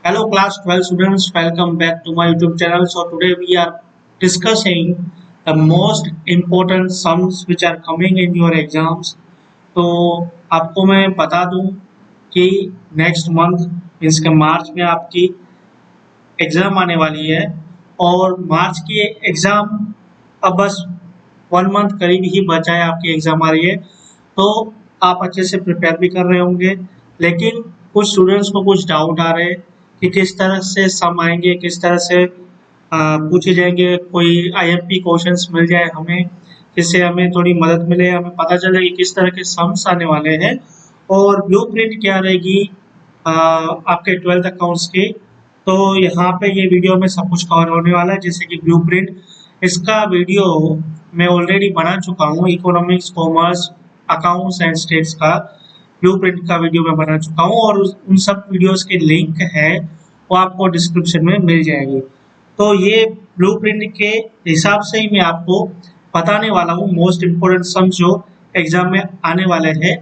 Hello class 12 students, welcome back to my YouTube channel. So today we are discussing the most important sums which are coming in your exams. तो आपको मैं बता दूं कि next month means के मार्च में आपकी एग्ज़ाम आने वाली है और मार्च की एग्ज़ाम अब बस 1 मंथ करीब ही बचा है, आपकी एग्ज़ाम आ रही है। तो आप अच्छे से प्रिपेयर भी कर रहे होंगे, लेकिन कुछ स्टूडेंट्स को कुछ डाउट आ रहे हैं कि किस तरह से सम आएंगे, किस तरह से पूछे जाएंगे, कोई आईएमपी क्वेश्चंस मिल जाए हमें, जिससे हमें थोड़ी मदद मिले, हमें पता चले कि किस तरह के सम्स आने वाले हैं और ब्लूप्रिंट क्या रहेगी आपके 12th अकाउंट्स की। तो यहाँ पे ये वीडियो में सब कुछ कवर होने वाला है, जैसे कि ब्लूप्रिंट। इसका वीडियो मैं ऑलरेडी बना चुका हूँ, economics, commerce, accounts and states का ब्लूप्रिंट का वीडियो मैं बना चुका हूँ और उन सब वीडियोस के लिंक है वो आपको डिस्क्रिप्शन में मिल जाएगी। तो ये ब्लूप्रिंट के हिसाब से ही मैं आपको बताने वाला हूँ मोस्ट इम्पोर्टेंट सम जो एग्जाम में आने वाले हैं।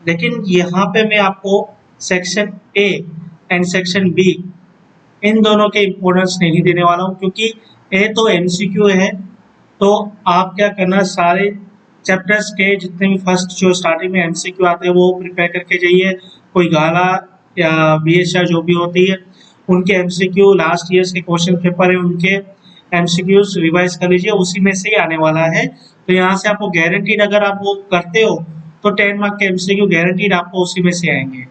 लेकिन यहाँ पे मैं आपको section A and section be in दोनों के इम्पोर्टेंस नहीं देने वाला हूँ, क्योंकि ए तो एमसीक्यू है। तो आप क्या करना, सारे चैप्टर्स के जितने भी फर्स्ट जो स्टार्टिंग में एमसीक्यू आते हैं वो प्रिपेयर करके जाइए। कोई गाला या बीएसआ जो भी होती है उनके एमसीक्यू, लास्ट ईयर्स के क्वेश्चन पेपर है उनके एमसीक्यूज रिवाइज कर लीजिए, उसी में से ही आने वाला है। तो यहाँ से आपको गारंटीड, अगर आप वो करते हो तो 10 मार्क के एमसीक्यू गारंटीड आपको उसी में से आएंगे।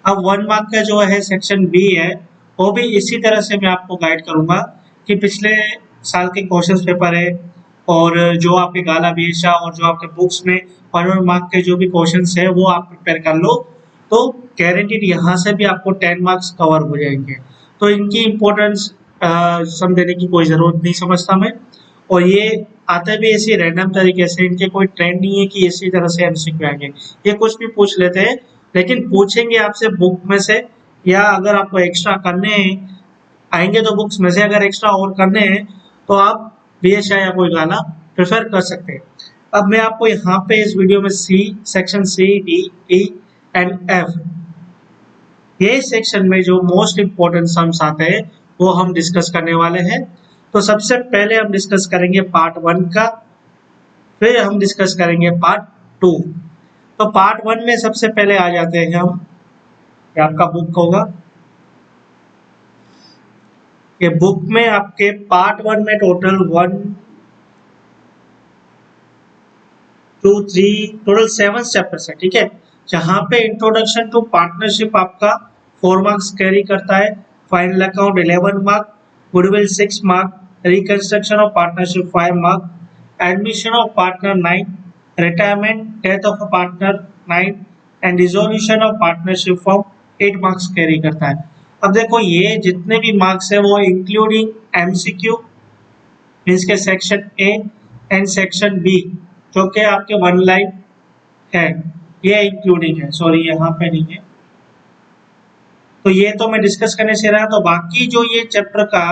अब 1 मार्क का जो है सेक्शन बी है, वो भी इसी तरह से मैं आपको गाइड करूंगा कि पिछले साल के क्वेश्चन पेपर है और जो आपके गाला बीएसआ और जो आपके बुक्स में 1 मार्क के जो भी क्वेश्चंस है वो आप प्रिपेयर कर लो, तो गारंटीड यहाँ से भी आपको 10 मार्क्स कवर हो जाएंगे। तो इनकी इम्पोर्टेंस सम देने की कोई ज़रूरत नहीं समझता मैं। और ये आते भी ऐसे रैंडम तरीके से, इनके कोई ट्रेंड नहीं है कि इसी तरह से एमसीक्यू आएंगे। ये कुछ भी पूछ लेते हैं, लेकिन पूछेंगे आपसे बुक में से, या अगर आपको एक्स्ट्रा करने आएंगे तो बुक्स में से, अगर एक्स्ट्रा और करने हैं तो आप बीएसआ या कोई गाना प्रेफर कर सकते हैं। अब मैं आपको यहाँ पे इस वीडियो में section C, D, E and F, ये सेक्शन में जो मोस्ट इम्पोर्टेंट सम्स आते हैं वो हम डिस्कस करने वाले हैं। तो सबसे पहले हम डिस्कस करेंगे पार्ट 1 का, फिर हम डिस्कस करेंगे पार्ट 2। तो पार्ट 1 में सबसे पहले आ जाते हैं हम, ये आपका बुक होगा, ये बुक में आपके पार्ट 1 में टोटल 1, 2, 3 टोटल 7 चैप्टर्स है, ठीक है। जहाँ पे इंट्रोडक्शन टू पार्टनरशिप आपका 4 मार्क्स कैरी करता है, final account 11 mark, goodwill 6 mark, reconstruction of partnership 5 mark, admission of partner 9, retirement, death of a partner 9 and dissolution of partnership form 8 marks carry करता है। अब देखो ये जितने भी मार्क्स है वो इंक्लूडिंग एमसीक्यू मीन्स के section A and section B जो कि आपके 1 लाइन है, ये इंक्लूडिंग है, सॉरी यहाँ पे नहीं है। तो ये तो मैं डिस्कस करने से रहा। तो बाकी जो ये चैप्टर का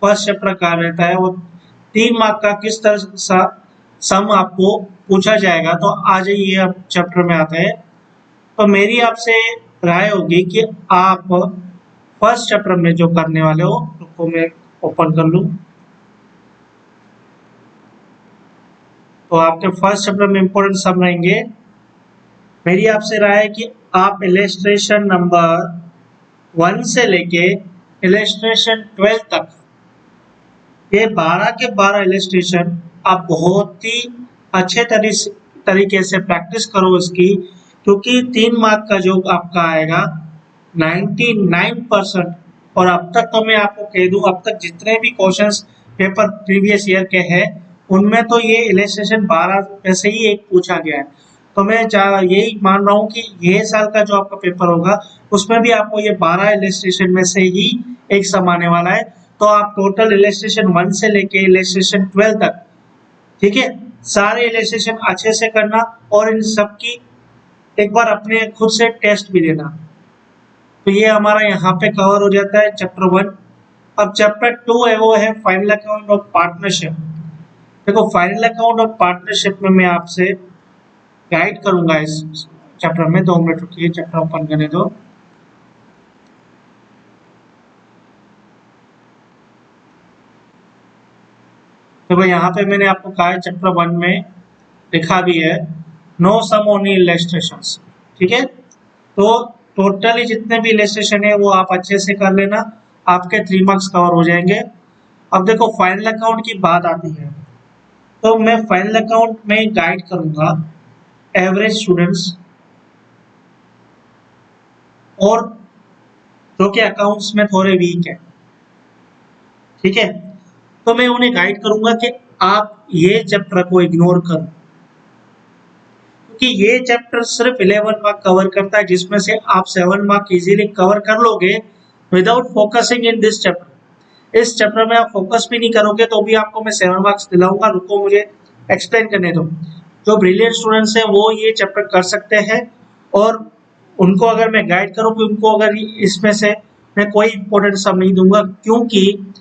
फर्स्ट चैप्टर का रहता है वो 3 मार्क का किस तरह सा सम आपको पूछा जाएगा। तो आ जाइए अब चैप्टर में आते हैं। तो मेरी आपसे राय होगी कि आप फर्स्ट चैप्टर में जो करने वाले हो, उसको मैं ओपन कर लूँ, तो आपके फर्स्ट चैप्टर में इंपॉर्टेंट सम रहेंगे। मेरी आपसे राय है कि आप इलस्ट्रेशन नंबर 1 से लेके इलस्ट्रेशन 12 तक, ये 12 के 12 इलस्ट्रेशन आप बहुत ही अच्छे तरीके से प्रैक्टिस करो इसकी, क्योंकि 3 मार्क का जो आपका आएगा 99%। और अब तक तो मैं आपको कह दूं, अब तक जितने भी क्वेश्चंस पेपर प्रीवियस ईयर के हैं उनमें तो ये इलस्ट्रेशन 12 में से ही एक पूछा गया है। तो मैं यही मान रहा हूँ कि ये साल का जो आपका पेपर होगा उसमें भी आपको ये 12 इलस्ट्रेशन में से ही एक सम आने वाला है। तो आप टोटल इलस्ट्रेशन 1 से लेके इलस्ट्रेशन 12 तक, ठीक है, सारे इलस्ट्रेशन अच्छे से करना और इन सब की एक बार अपने खुद से टेस्ट भी देना। तो ये हमारा यहाँ पे कवर हो जाता है चैप्टर 1। अब चैप्टर 2 है, वो है फाइनल अकाउंट ऑफ पार्टनरशिप। देखो फाइनल अकाउंट ऑफ पार्टनरशिप में मैं आपसे गाइड करूंगा इस चैप्टर में। 2 मिनट रुकिए, चैप्टर ओपन करने दो। देखो यहाँ पे मैंने आपको कहा है चैप्टर 1 में लिखा भी है नो सम ओनली इलस्ट्रेशंस, ठीक है। तो टोटली जितने भी इलस्ट्रेशन है वो आप अच्छे से कर लेना, आपके 3 मार्क्स कवर हो जाएंगे। अब देखो फाइनल अकाउंट की बात आती है, तो मैं फाइनल अकाउंट में गाइड करूंगा एवरेज स्टूडेंट्स और जो कि अकाउंट्स में थोड़े वीक है, ठीक है। तो मैं उन्हें गाइड करूंगा कि आप ये चैप्टर को इग्नोर करो, क्योंकि ये चैप्टर सिर्फ 11 मार्क कवर करता है, जिसमें से आप 7 मार्क इजीली कवर कर लोगे without focusing in this chapter. इस चैप्टर में आप फोकस भी नहीं करोगे तो भी आपको मैं 7 मार्क्स दिलाऊंगा। रुको मुझे एक्सप्लेन करने दो। जो ब्रिलियंट स्टूडेंट्स हैं वो ये चैप्टर कर सकते हैं, और उनको अगर मैं गाइड करूँ कि उनको अगर इसमें से मैं कोई इंपॉर्टेंट सब नहीं दूंगा, क्योंकि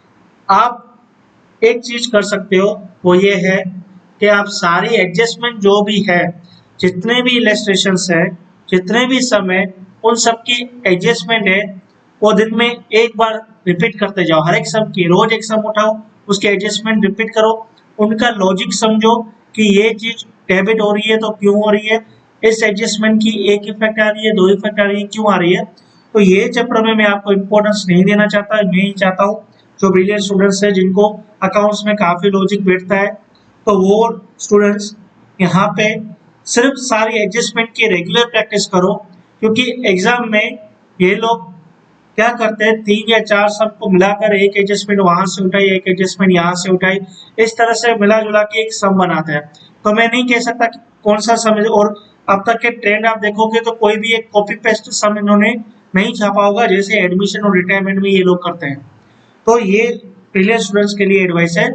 आप एक चीज कर सकते हो वो ये है कि आप सारी एडजस्टमेंट जो भी है, जितने भी इलस्ट्रेशंस है, जितने भी सम है, उन सब की एडजस्टमेंट है वो दिन में एक बार रिपीट करते जाओ। हर एक सम की रोज एक सम उठाओ, उसकी एडजस्टमेंट रिपीट करो, उनका लॉजिक समझो कि ये चीज डेबिट हो रही है तो क्यों हो रही है, इस एडजस्टमेंट की एक इफेक्ट आ रही है, 2 इफेक्ट आ रही है, क्यों आ रही है। तो ये चैप्टर में मैं आपको इंपॉर्टेंस नहीं देना चाहता, मैं ही चाहता हूँ जो ब्रिलियंट स्टूडेंट्स है जिनको अकाउंट्स में काफी लॉजिक बैठता है, तो वो स्टूडेंट्स यहाँ पे सिर्फ सारी एडजस्टमेंट की रेगुलर प्रैक्टिस करो, क्योंकि एग्जाम में ये लोग क्या करते हैं 3 या 4 सम को मिलाकर एक एडजस्टमेंट वहां से उठाई, एक एडजस्टमेंट यहाँ से उठाई, इस तरह से मिला जुला के एक सम बनाते हैं। तो मैं नहीं कह सकता कि कौन सा सम है, और अब तक के ट्रेंड आप देखोगे तो कोई भी एक कॉपी पेस्ट सम इन्होंने नहीं छापा होगा, जैसे एडमिशन और रिटायरमेंट में ये लोग करते हैं। तो ये ब्रिलियंट स्टूडेंट्स के लिए एडवाइस है।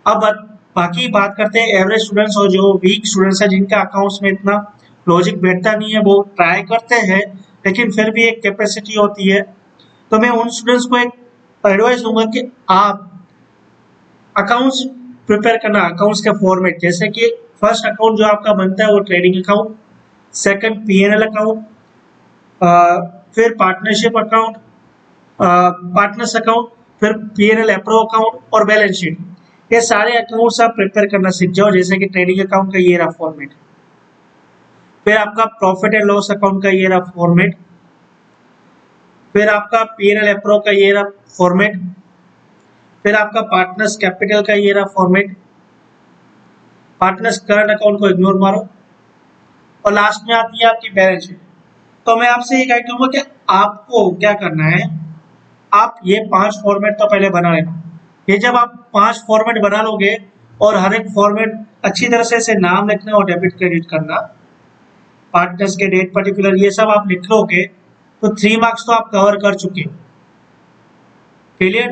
अब बाकी बात करते हैं एवरेज स्टूडेंट्स और जो वीक स्टूडेंट्स है, जिनका अकाउंट्स में इतना लॉजिक बैठता नहीं है, वो ट्राई करते हैं लेकिन फिर भी एक कैपेसिटी होती है। तो मैं उन स्टूडेंट्स को एक एडवाइस दूंगा कि आप अकाउंट्स प्रिपेयर करना, अकाउंट्स के फॉर्मेट, जैसे कि फर्स्ट अकाउंट जो आपका बनता है वो trading account, second PNL account, फिर पार्टनरशिप अकाउंट, पार्टनर्स अकाउंट, फिर पीएनएल अप्रूव अकाउंट और बैलेंस शीट। ये सारे अकाउंट्स आप प्रिपेयर करना सीख जाओ, जैसे कि ट्रेडिंग अकाउंट का ये रहा फॉर्मेट, फिर आपका प्रॉफिट एंड लॉस अकाउंट का ये रहा फॉर्मेट, फिर आपका पीएनएल अप्रूव का ये रहा फॉर्मेट, फिर आपका पार्टनर्स कैपिटल का ये रहा फॉर्मेट, पार्टनर्स करंट अकाउंट को इग्नोर मारो, और लास्ट में आती है आपकी बैलेंस शीट। तो मैं आपसे ये गाइड करूंगा कि आपको क्या करना है, आप ये 5 फॉर्मेट तो पहले बना लेना। ये जब आप 5 फॉर्मेट बना लोगे और हर एक फॉर्मेट अच्छी तरह से नाम लिखना और डेबिट क्रेडिट करना, पार्टनर्स के डेट पर्टिकुलर, ये सब आप लिख लोगे तो 3 मार्क्स तो आप कवर कर चुके हो। क्लियर?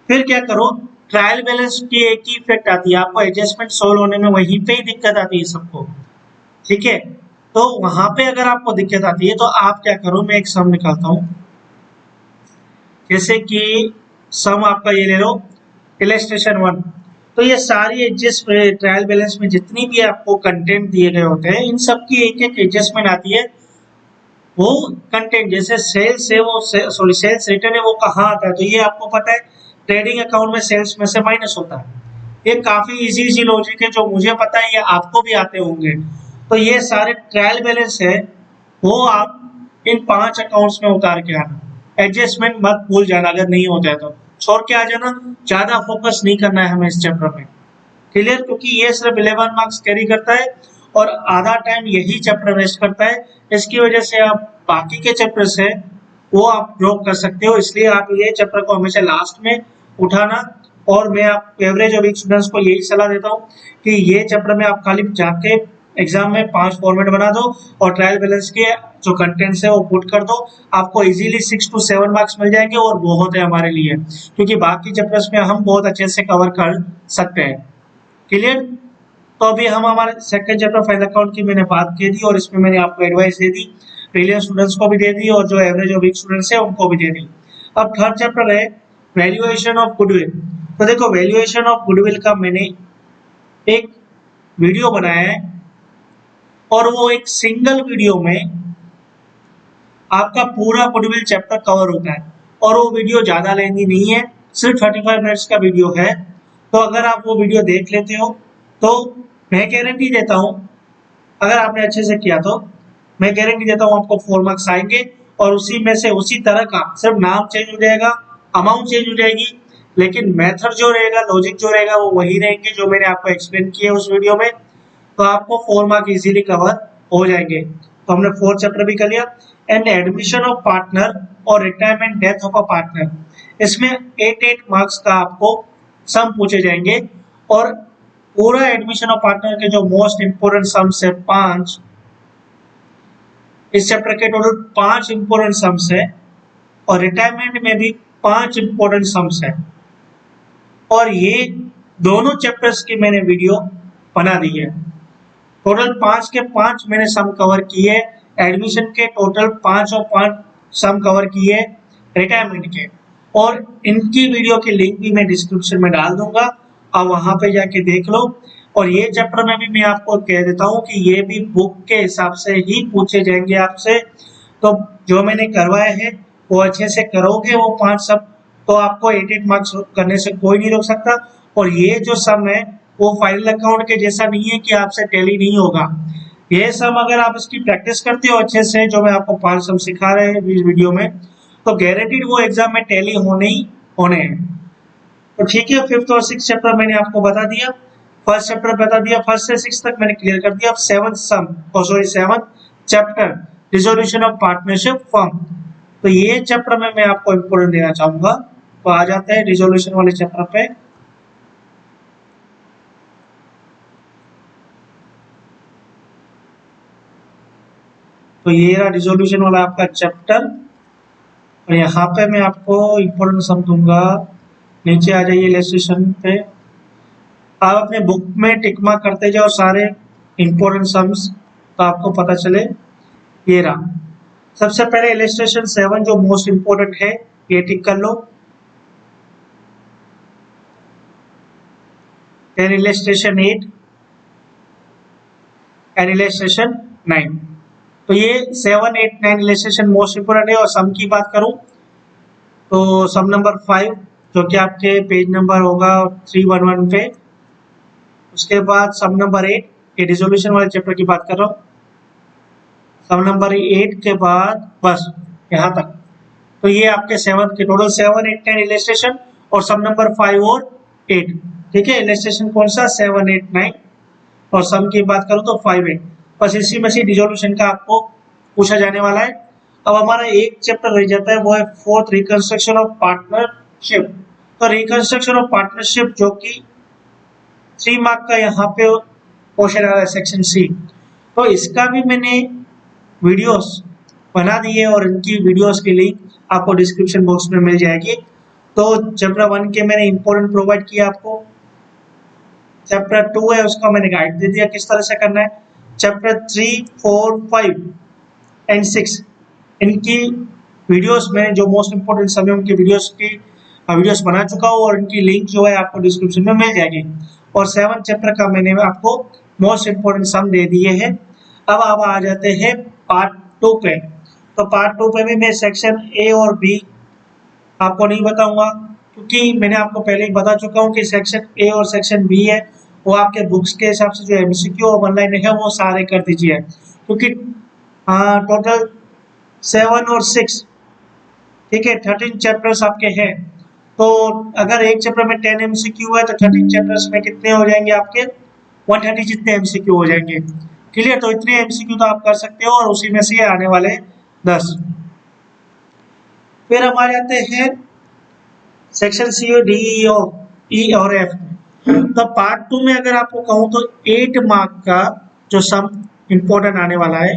फिर क्या करो, ट्रायल बैलेंस की एक ही इफेक्ट आती है, आपको एडजस्टमेंट सोल्व होने में वहीं पे ही दिक्कत आती है सबको, ठीक है। तो वहां पे अगर आपको दिक्कत आती है तो आप क्या करो, मैं एक सम निकालता हूं, जैसे कि सम आपका ये ले लो इलस्ट्रेशन 1। तो ये सारी एडजस्ट ट्रायल बैलेंस में जितनी भी आपको कंटेंट दिए गए होते हैं, इन सब की एक एक एडजस्टमेंट आती है। वो कंटेंट जैसे सेल्स है, वो सॉरी सेल्स रिटर्न है, वो कहाँ आता है, तो ये आपको पता है ट्रेडिंग अकाउंट में सेल्स में से माइनस होता है। ये काफी इजी लॉजिक है, जो मुझे पता है ये आपको भी आते होंगे। तो ये सारे ट्रायल बैलेंस है, वो आप इन 5 अकाउंट्स में उतार के आना, एडजस्टमेंट मत भूल जाना, अगर नहीं होता है तो छोड़ के आ जाना, ज्यादा फोकस नहीं करना है हमें इस चैप्टर में। क्लियर? क्योंकि ये सिर्फ 11 मार्क्स कैरी करता है और आधा टाइम यही चैप्टर वेस्ट करता है। इसकी वजह से आप बाकी के चैप्टर्स है वो आप ड्रॉप कर सकते हो, इसलिए आप ये चैप्टर को हमेशा लास्ट में उठाना। और मैं आप एवरेज और वीक स्टूडेंट्स को यही सलाह देता हूँ कि ये चैप्टर में आप खाली जाके एग्जाम में 5 फॉर्मेट बना दो और ट्रायल बैलेंस के जो कंटेंट्स है वो पुट कर दो, आपको इजीली 6 to 7 मार्क्स मिल जाएंगे और बहुत है हमारे लिए, क्योंकि बाकी चैप्टर्स में हम बहुत अच्छे से कवर कर सकते हैं। क्लियर? तो अभी हम हमारे सेकंड चैप्टर फाइनल अकाउंट की मैंने बात की थी और इसमें मैंने आपको एडवाइस दे दी, ब्रिलियंट स्टूडेंट्स को भी दे दी और जो एवरेज और वीक स्टूडेंट्स है उनको भी दे दी। अब थर्ड चैप्टर है वैल्यूएशन ऑफ गुडविल। तो देखो वैल्यूएशन ऑफ गुडविल का मैंने एक वीडियो बनाया है और वो एक सिंगल वीडियो में आपका पूरा गुडविल चैप्टर कवर होता है, और वो वीडियो ज्यादा लेंदी नहीं है, सिर्फ 35 मिनट्स का वीडियो है। तो अगर आप वो वीडियो देख लेते हो तो मैं गारंटी देता हूँ, अगर आपने अच्छे से किया तो मैं गारंटी देता हूँ आपको 4 मार्क्स आएंगे। और उसी में से उसी तरह का सिर्फ नाम चेंज हो जाएगा, अमाउंट चेंज हो जाएगी, लेकिन मेथड जो रहेगा, लॉजिक जो रहेगा वो वही रहेंगे जो मैंने आपको एक्सप्लेन किए उस वीडियो में। तो आपको 4 मार्क इजीली कवर हो जाएंगे। तो हमने 4 चैप्टर भी कर लिया। एंड एडमिशन ऑफ पार्टनर और retirement death of a partner, इसमें 8 मार्क्स का आपको सम पूछे जाएंगे। और पूरा एडमिशन ऑफ पार्टनर के जो मोस्ट इंपोर्टेंट सम्स है 5, इस चैप्टर के टोटल 5 इंपोर्टेंट सम्स है। और रिटायरमेंट में भी 5 इंपोर्टेंट सम्स है। और ये दोनों चैप्टर्स की मैंने वीडियो बना दी है। टोटल 5 के 5 मैंने सम कवर किए। एडमिशन के टोटल 5 और 5 सम कवर किए रिटायरमेंट के। और इनकी वीडियो की लिंक भी मैं डिस्क्रिप्शन में डाल दूंगा, आप वहां पे जाके देख लो। और ये चैप्टर में भी मैं आपको कह देता हूँ कि ये भी बुक के हिसाब से ही पूछे जाएंगे आपसे। तो जो मैंने करवाए हैं वो अच्छे से करोगे वो 5 सम, तो आपको 8 मार्क्स करने से कोई नहीं रोक सकता। और ये जो सम है वो फाइनल अकाउंट के जैसा नहीं है कि आपसे टैली नहीं होगा। ये सम अगर आप इसकी प्रैक्टिस करते हो अच्छे से, जो मैं आपको 5 सम सिखा रहे हैं इस वीडियो में, तो गारंटीड वो एग्जाम में टैली होने ही होने हैं। तो ठीक है, 5th और 6th चैप्टर मैंने आपको बता दिया, फर्स्ट चैप्टर बता दिया, 1st से 6th तक मैंने क्लियर कर दिया। अब 7th सम, और sorry 7th chapter, resolution of partnership firm, तो ये चैप्टर में मैं आपको इंपोर्टेंट देना चाहूंगा। तो आ जाते हैं रिजोल्यूशन वाले चैप्टर पे। तो ये रहा रिजोल्यूशन वाला आपका चैप्टर। और यहाँ पे मैं आपको इंपोर्टेंट सम दूंगा। नीचे आ जाइए इलस्ट्रेशन पे, आप अपने बुक में टिक मार्क करते जाओ सारे इंपोर्टेंट सम्स, तो आपको पता चले। ये रहा सबसे पहले इलस्ट्रेशन 7 जो मोस्ट इंपोर्टेंट है, ये टिक कर लो। Then illustration 8 and illustration 9। तो ये 7, 8, 9 इलस्ट्रेशन मोस्ट इंपोर्टेंट है। और सम की बात करूं तो सम नंबर 5 जो कि आपके पेज नंबर होगा 311 पे, उसके बाद सम नंबर 8, ये रिजोल्यूशन वाले चैप्टर की बात कर रहा हूँ। सम नंबर 8 के बाद बस यहाँ तक। तो ये आपके 7 के टोटल 7, 8, 10 इलस्ट्रेशन, और सम नंबर 5 और 8। ठीक है, इलस्ट्रेशन कौन सा 7, 8, 9, और सम की बात करूँ तो 5, 8। बस इसी में से रिजोल्यूशन का आपको पूछा जाने वाला है। अब हमारा एक चैप्टर रह जाता है, वो है 4th रिकंस्ट्रक्शन ऑफ पार्टनरशिप। तो रिकंस्ट्रक्शन ऑफ पार्टनरशिप जो कि 3 मार्क का यहाँ पे क्वेश्चन आ रहा है, सेक्शन सी। तो इसका भी मैंने वीडियोस बना दी है और इनकी वीडियोस की लिंक आपको डिस्क्रिप्शन बॉक्स में मिल जाएगी। तो चैप्टर 1 के मैंने इंपोर्टेंट प्रोवाइड किया आपको। चैप्टर 2 है उसका मैंने गाइड दे दिया किस तरह से करना है। चैप्टर 3, 4, 5 एंड 6 इनकी वीडियोस में जो मोस्ट इंपोर्टेंट सभी उनकी वीडियोस बना चुका हूँ, और इनकी लिंक जो है आपको डिस्क्रिप्शन में मिल जाएगी। और 7 चैप्टर का मैंने आपको मोस्ट इंपोर्टेंट सम दे दिए हैं। अब आप आ जाते हैं पार्ट 2 पे। तो पार्ट 2 पे भी मैं सेक्शन ए और बी आपको नहीं बताऊंगा, क्योंकि मैंने आपको पहले ही बता चुका हूँ कि सेक्शन ए और सेक्शन बी है वो आपके बुक्स के हिसाब से जो एमसीक्यू और ऑनलाइन है वो सारे कर दीजिए, क्योंकि टोटल 7 और 6, ठीक है, 13 चैप्टर्स आपके हैं। तो अगर एक चैप्टर में 10 एमसीक्यू है तो 13 चैप्टर्स में कितने हो जाएंगे आपके 130 जितने एमसीक्यू हो जाएंगे। क्लियर, तो इतने एमसीक्यू तो आप कर सकते हो, और उसी में से आने वाले 10। फिर हम आ जाते हैं सेक्शन सी और डी, ई और एफ में। तो पार्ट 2 में अगर आपको कहूँ तो 8 मार्क का जो सम इंपोर्टेंट आने वाला है,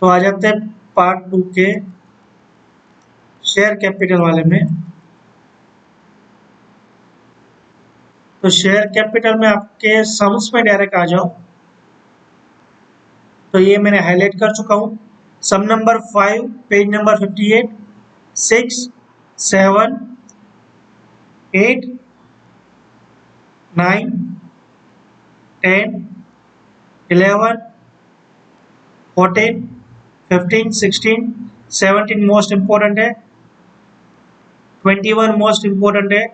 तो आ जाते हैं पार्ट 2 के शेयर कैपिटल वाले में। तो शेयर कैपिटल में आपके सम्स में डायरेक्ट आ जाओ। तो ये मैंने हाईलाइट कर चुका हूँ। सम number 5 page number 58, 6, 7, 8, 9, 10, 11, 14, 15, 16, 17 most important है। 21 मोस्ट इम्पोर्टेंट है।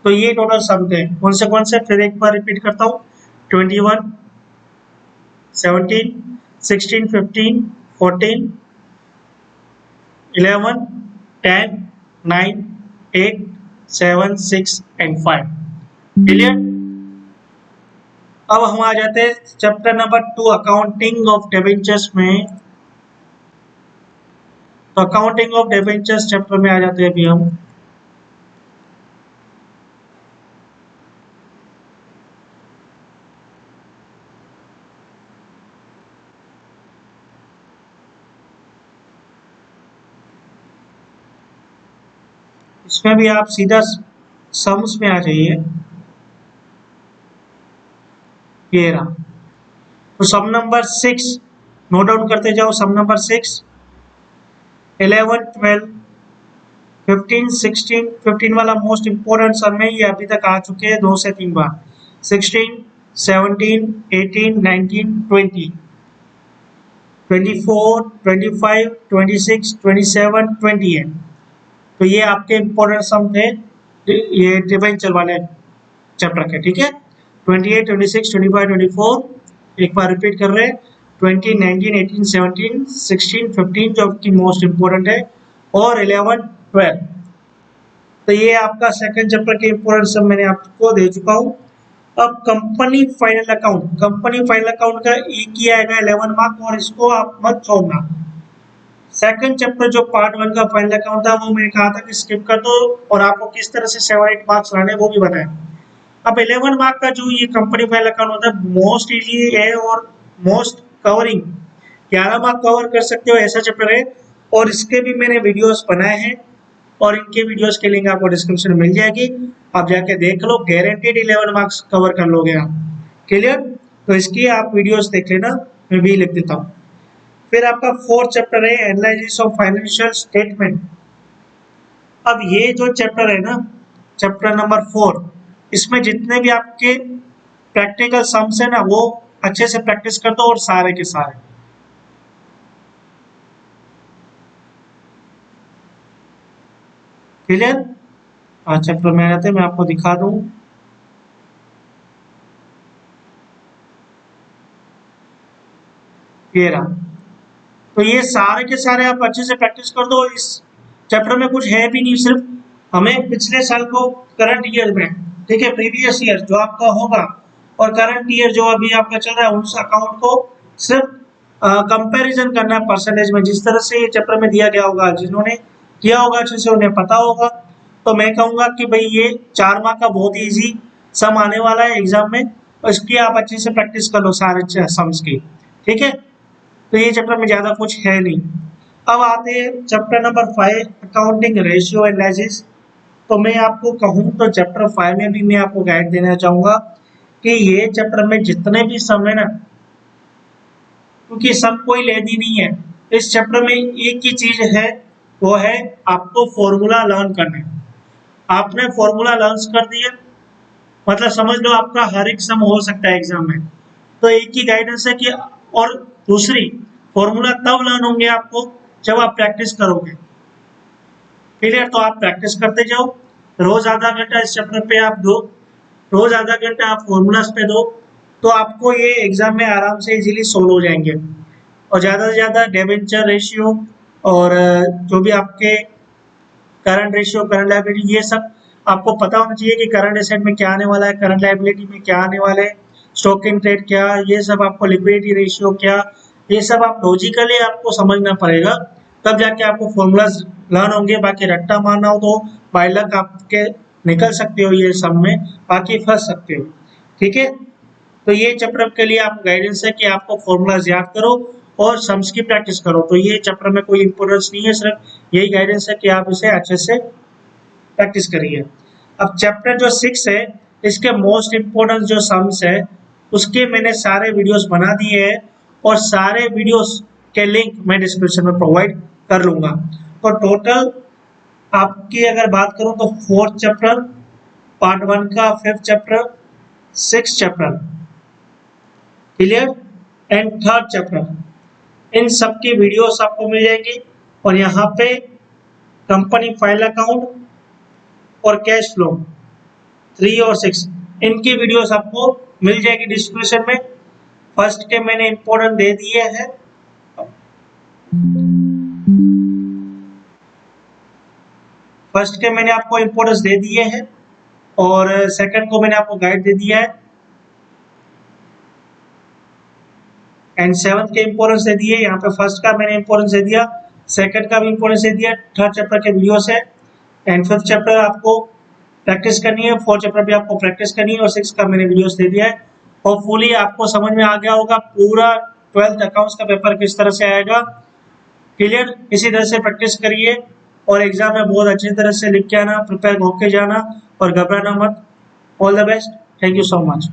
तो ये टोटल सम थे। कौन से फिर एक बार रिपीट करता हूँ। 21, 17, 16, 15, 14, 11, 10, 9, 8, 7, 6 एंड 5। क्लियर। अब हम आ जाते हैं chapter number 2 accounting of debentures में। तो अकाउंटिंग ऑफ डिबेंचर्स चैप्टर में आ जाते हैं अभी हम। इसमें भी आप सीधा सम्स में आ जाइए। ये रहा। तो सम नंबर 6 नोट डाउन करते जाओ। सम नंबर 6, 11, 12, 15, 16, 15 वाला मोस्ट इंपोर्टेंट सम है। ये अभी तक आ चुके हैं 2 से 3 बार। 16, 17, 18, 19, 20, 24, 25, 26, 27, 28। तो ये आपके इंपॉर्टेंट सम थे ये डिफरेंशियल वाले चैप्टर के। ठीक है। 28, 26, 25, 24 एक बार रिपीट कर रहे हैं। 20, 19, 18, 17, 16, 15 जो आपकी मोस्ट इंपोर्टेंट है, और 11, 12। तो ये आपका सेकंड चैप्टर के इंपोर्टेंट सब मैंने आपको दे चुका हूँ। अब company final account, company final account का एक ही आएगा 11 मार्क, और इसको आप मत छोड़ना। सेकंड चैप्टर जो पार्ट 1 का फाइनल अकाउंट था वो मैंने कहा था कि स्किप कर दो, और आपको किस तरह से 7-8 मार्क्स लाने वो भी बताया। अब 11 मार्क का जो ये कंपनी फाइल अकाउंट होता है मोस्ट इजी है और मोस्ट कवरिंग। 11 मार्क कवर कर सकते हो ऐसा चैप्टर है, और इसके भी मैंने वीडियोस बनाए हैं, और इनके वीडियोस की लिंक आपको डिस्क्रिप्शन में मिल जाएगी। आप जाके देख लो, गारंटीड 11 मार्क्स कवर कर लोगे आप। क्लियर। तो इसकी आप वीडियोस देख लेना, मैं भी लिख देता हूँ। फिर आपका फोर्थ चैप्टर है एनालिसिस ऑफ फाइनेंशियल स्टेटमेंट। अब ये जो चैप्टर है ना, चैप्टर नंबर 4, इसमें जितने भी आपके प्रैक्टिकल सम्स है ना वो अच्छे से प्रैक्टिस कर दो, और सारे के सारे। क्लियर। चैप्टर में रहते मैं आपको दिखा दूं। ये रहा। तो ये सारे के सारे आप अच्छे से प्रैक्टिस कर दो। इस चैप्टर में कुछ है भी नहीं, सिर्फ हमें पिछले साल को करंट ईयर में, ठीक है, प्रीवियस ईयर जो आपका होगा और करंट ईयर जो अभी आपका चल रहा है उस अकाउंट को सिर्फ कंपैरिजन करना है परसेंटेज में, जिस तरह से ये चैप्टर में दिया गया होगा। जिन्होंने किया होगा अच्छे से उन्हें पता होगा। तो मैं कहूँगा कि भाई ये 4 मार्क का बहुत ही ईजी सम आने वाला है एग्जाम में, और इसकी आप अच्छे से प्रैक्टिस कर लो सारे सम्स की। ठीक है। तो ये चैप्टर में ज्यादा कुछ है नहीं। अब आते हैं chapter number 5 accounting ratio analysis. तो मैं आपको कहूँ तो चैप्टर 5 में भी मैं आपको गाइड देना चाहूंगा कि ये चैप्टर में जितने भी सम है ना, क्योंकि सम कोई लेनी नहीं है इस चैप्टर में, एक ही चीज है, वो है आपको फॉर्मूला लर्न करने। आपने फॉर्मूला लर्न कर दिया मतलब समझ लो आपका हर एक सम हो सकता है एग्जाम में। तो एक ही गाइडेंस है कि, और दूसरी फॉर्मूला तब लर्न होंगे आपको जब आप प्रैक्टिस करोगे। क्लियर। तो आप प्रैक्टिस करते जाओ, रोज आधा घंटा इस चैप्टर पे आप दो, रोज आधा घंटा आप फॉर्मूलाज पे दो, तो आपको ये एग्जाम में आराम से इजीली सोल्व हो जाएंगे। और ज़्यादा से ज़्यादा डिबेंचर रेशियो और जो भी आपके करंट रेशियो, करंट लायबिलिटी, ये सब आपको पता होना चाहिए कि करंट एसेट में क्या आने वाला है, करंट लायबिलिटी में क्या आने वाला है, स्टॉक इन ट्रेड क्या, ये सब आपको लिक्विडिटी रेशियो क्या, ये सब आप लॉजिकली आपको समझना पड़ेगा, तब जाके आपको फॉर्मूलाज लर्न होंगे। बाकी रट्टा मारना हो तो बाय लक आपके निकल सकते हो ये सब में, बाकी फंस सकते हो। ठीक है। तो ये चैप्टर के लिए आपको गाइडेंस है कि आपको फॉर्मूलाज याद करो और सम्स की प्रैक्टिस करो। तो ये चैप्टर में कोई इंपोर्टेंस नहीं है, सिर्फ यही गाइडेंस है कि आप इसे अच्छे से प्रैक्टिस करिए। अब चैप्टर जो 6 है इसके मोस्ट इम्पोर्टेंट जो सम्स है उसके मैंने सारे वीडियोस बना दिए हैं, और सारे वीडियोस के लिंक मैं डिस्क्रिप्शन में प्रोवाइड कर लूंगा। तो टोटल आपकी अगर बात करूं तो 4th चैप्टर, पार्ट 1 का 5th chapter, 6th chapter, clear, and 3rd chapter, इन सब की वीडियोस आपको मिल जाएंगी। और यहाँ पे कंपनी फाइल अकाउंट और कैश फ्लो 3 और 6 इनकी वीडियोस आपको मिल जाएगी डिस्क्रिप्शन में। फर्स्ट के मैंने इंपॉर्टेंट दे दिए हैं, फर्स्ट के मैंने आपको इंपॉर्टेंस दे दिए हैं और सेकंड को मैंने आपको गाइड दे दिया है एंड सेवंथ के इंपॉर्टेंस दे दिए। यहाँ पे फर्स्ट का मैंने इंपॉर्टेंस दे दिया, सेकंड का भी इंपॉर्टेंस दे दिया, थर्ड चैप्टर के वीडियोस है एंड फिफ्थ चैप्टर आपको प्रैक्टिस करनी है, फोर्थ चैप्टर भी आपको प्रैक्टिस करनी है और सिक्स का मैंने वीडियोस दे दिया है। होपफुली आपको समझ में आ गया होगा पूरा 12th अकाउंट्स का पेपर किस तरह से आएगा। क्लियर, इसी तरह से प्रैक्टिस करिए और एग्जाम में बहुत अच्छी तरह से लिख के आना, प्रिपेयर होके जाना और घबराना मत। All the best, thank you so much.